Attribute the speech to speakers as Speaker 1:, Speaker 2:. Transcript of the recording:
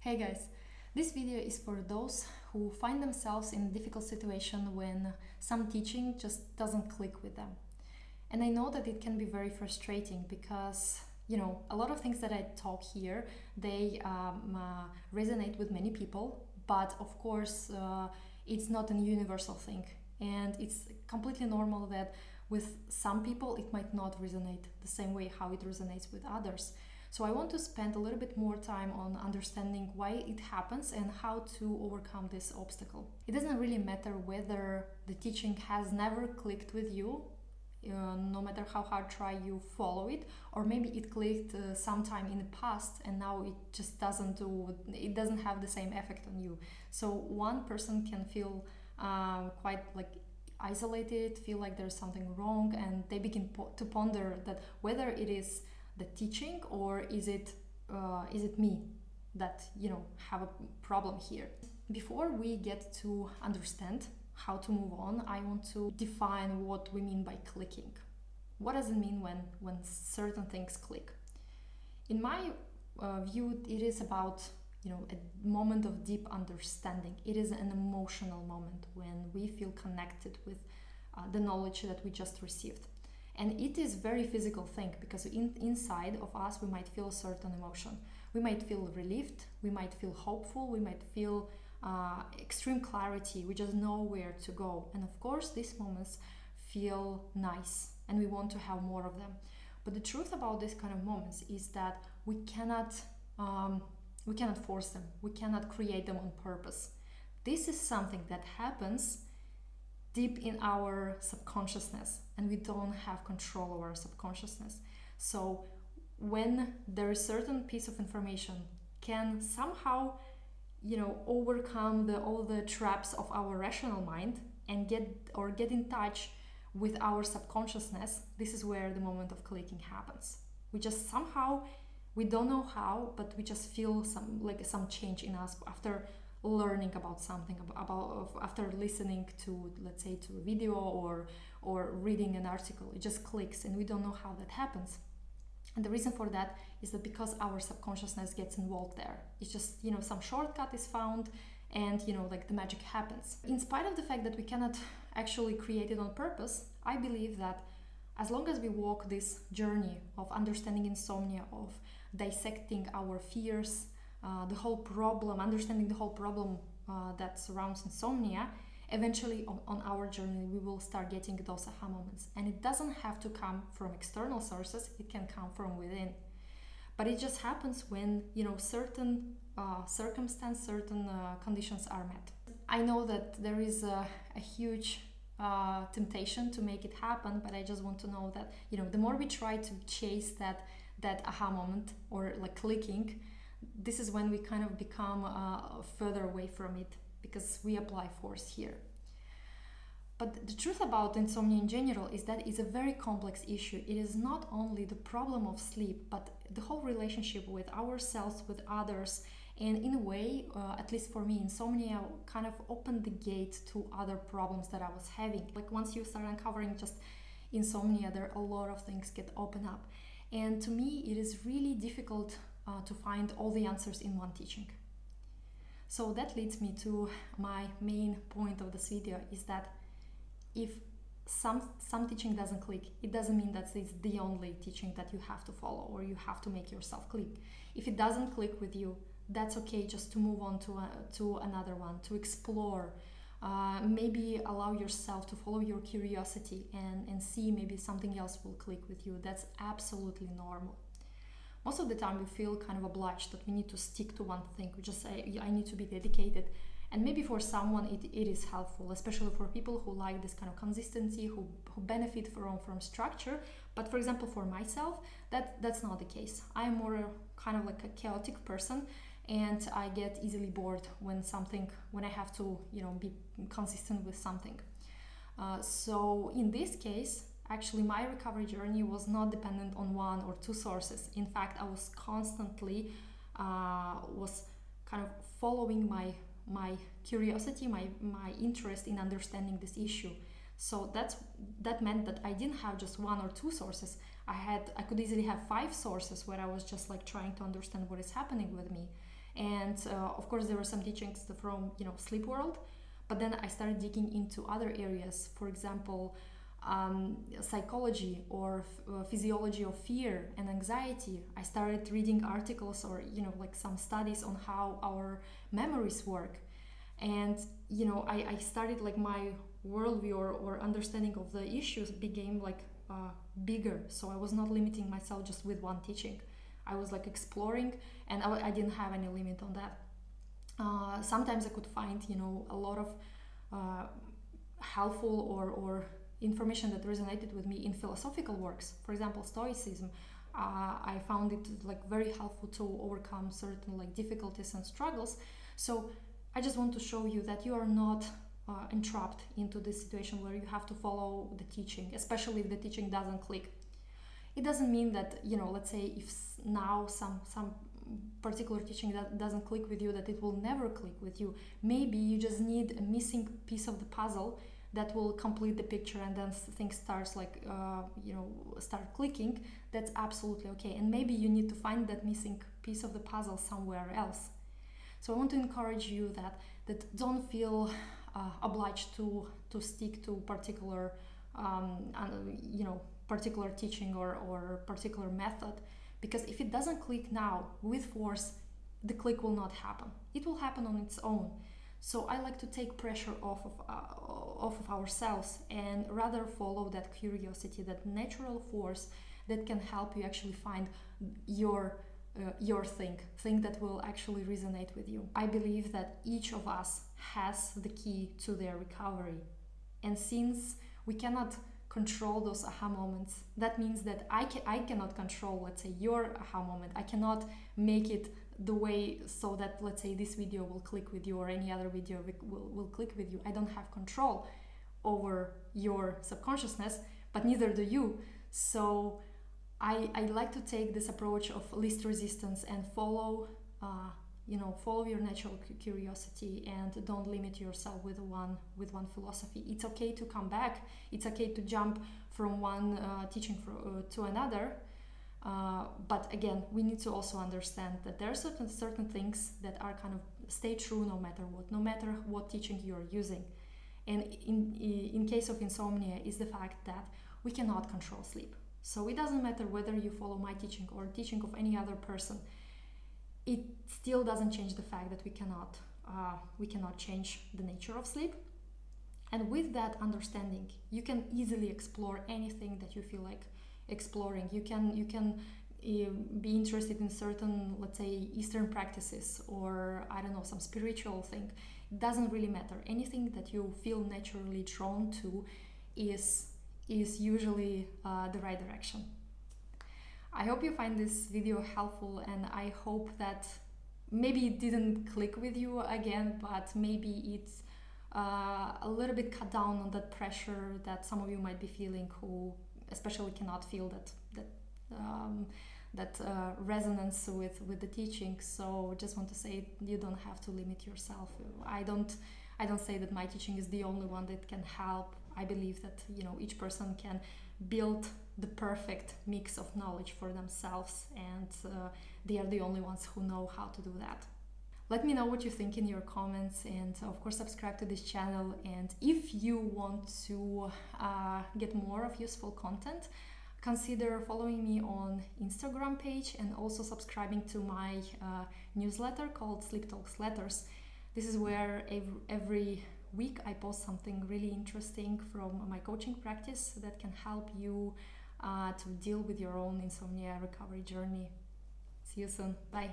Speaker 1: Hey guys, this video is for those who find themselves in a difficult situation when some teaching just doesn't click with them. And I know that it can be very frustrating because, a lot of things that I talk here, they resonate with many people, but of course, it's not a universal thing. And it's completely normal that with some people it might not resonate the same way how it resonates with others. So I want to spend a little bit more time on understanding why it happens and how to overcome this obstacle. It doesn't really matter whether the teaching has never clicked with you, no matter how hard try you follow it, or maybe it clicked sometime in the past and now it doesn't have the same effect on you. So one person can feel quite like isolated, feel like there's something wrong, and they begin to ponder that whether it is the teaching or is it me that have a problem here. Before we get to understand how to move on, I want to define what we mean by clicking. What does it mean when certain things click? In my view, it is about a moment of deep understanding. It is an emotional moment when we feel connected with the knowledge that we just received. And it is very physical thing because inside of us we might feel a certain emotion. We might feel relieved, we might feel hopeful, we might feel extreme clarity. We just know where to go. And of course these moments feel nice and we want to have more of them. But the truth about these kind of moments is that we cannot force them. We cannot create them on purpose. This is something that happens deep in our subconsciousness, and we don't have control over our subconsciousness. So when there is certain piece of information can somehow overcome all the traps of our rational mind and get in touch with our subconsciousness, this is where the moment of clicking happens. We just somehow, we don't know how, but we just feel some change in us after learning about something, after listening to, let's say, to a video or reading an article. It just clicks and we don't know how that happens. And the reason for that is that because our subconsciousness gets involved there. It's just, some shortcut is found and, the magic happens. In spite of the fact that we cannot actually create it on purpose, I believe that as long as we walk this journey of understanding insomnia, of dissecting our fears, understanding the whole problem that surrounds insomnia, eventually on our journey we will start getting those aha moments. And it doesn't have to come from external sources, it can come from within. But it just happens when certain circumstances, certain conditions are met. I know that there is a huge temptation to make it happen, but I just want to know that the more we try to chase that aha moment or like clicking, this is when we kind of become further away from it because we apply force here. But the truth about insomnia in general is that it's a very complex issue. It is not only the problem of sleep, but the whole relationship with ourselves, with others. And in a way, at least for me, insomnia kind of opened the gate to other problems that I was having. Like once you start uncovering just insomnia, there are a lot of things get opened up. And to me, it is really difficult to find all the answers in one teaching. So that leads me to my main point of this video, is that if some teaching doesn't click, it doesn't mean that it's the only teaching that you have to follow or you have to make yourself click. If it doesn't click with you, that's okay, just to move on to another one, to explore. Maybe allow yourself to follow your curiosity and see maybe something else will click with you. That's absolutely normal. Most of the time we feel kind of obliged that we need to stick to one thing. We just say, I need to be dedicated. And maybe for someone it is helpful, especially for people who like this kind of consistency, who benefit from structure. But for example, for myself, that's not the case. I'm more kind of like a chaotic person, and I get easily bored when I have to be consistent with something. So in this case, actually my recovery journey was not dependent on one or two sources. In fact, I was constantly was kind of following my curiosity, my interest in understanding this issue. So that meant that I didn't have just one or two sources. I could easily have 5 sources where I was just like trying to understand what is happening with me. And of course there were some teachings from sleep world, but then I started digging into other areas, for example psychology or physiology of fear and anxiety. I started reading articles or like some studies on how our memories work. And I started like my worldview or understanding of the issues became like bigger. So I was not limiting myself just with one teaching. I was like exploring, and I didn't have any limit on that. Sometimes I could find a lot of helpful or information that resonated with me in philosophical works. For example, Stoicism. I found it like very helpful to overcome certain like difficulties and struggles. So I just want to show you that you are not entrapped into this situation where you have to follow the teaching, especially if the teaching doesn't click. It doesn't mean that let's say if now some particular teaching that doesn't click with you, that it will never click with you. Maybe you just need a missing piece of the puzzle that will complete the picture, and then things starts like start clicking. That's absolutely okay. And maybe you need to find that missing piece of the puzzle somewhere else. So I want to encourage you that don't feel obliged to stick to particular particular teaching or particular method, because if it doesn't click now with force, the click will not happen. It will happen on its own. So I like to take pressure off of ourselves and rather follow that curiosity, that natural force that can help you actually find your thing that will actually resonate with you. I believe that each of us has the key to their recovery. And since we cannot control those aha moments, that means that I cannot control, let's say, your aha moment. I cannot make it the way so that, let's say, this video will click with you or any other video will click with you. I don't have control over your subconsciousness, but neither do you. So I like to take this approach of least resistance and follow your natural curiosity, and don't limit yourself with one philosophy. It's okay to come back. It's okay to jump from one teaching to another. But again, we need to also understand that there are certain things that are kind of stay true no matter what teaching you're using. And in case of insomnia is the fact that we cannot control sleep. So it doesn't matter whether you follow my teaching or teaching of any other person. It still doesn't change the fact that we cannot change the nature of sleep. And with that understanding, you can easily explore anything that you feel like exploring. You can be interested in certain, let's say, Eastern practices, or I don't know, some spiritual thing. It doesn't really matter. Anything that you feel naturally drawn to is usually the right direction. I hope you find this video helpful, and I hope that maybe it didn't click with you again, but maybe it's a little bit cut down on that pressure that some of you might be feeling, who especially cannot feel that resonance with the teaching. So just want to say, you don't have to limit yourself. I don't say that my teaching is the only one that can help. I believe that each person can build the perfect mix of knowledge for themselves, and they are the only ones who know how to do that. Let me know what you think in your comments, and of course subscribe to this channel. And if you want to get more of useful content, consider following me on Instagram page, and also subscribing to my newsletter called Sleep Talks Letters. This is where every week I post something really interesting from my coaching practice that can help you to deal with your own insomnia recovery journey. See you soon. Bye.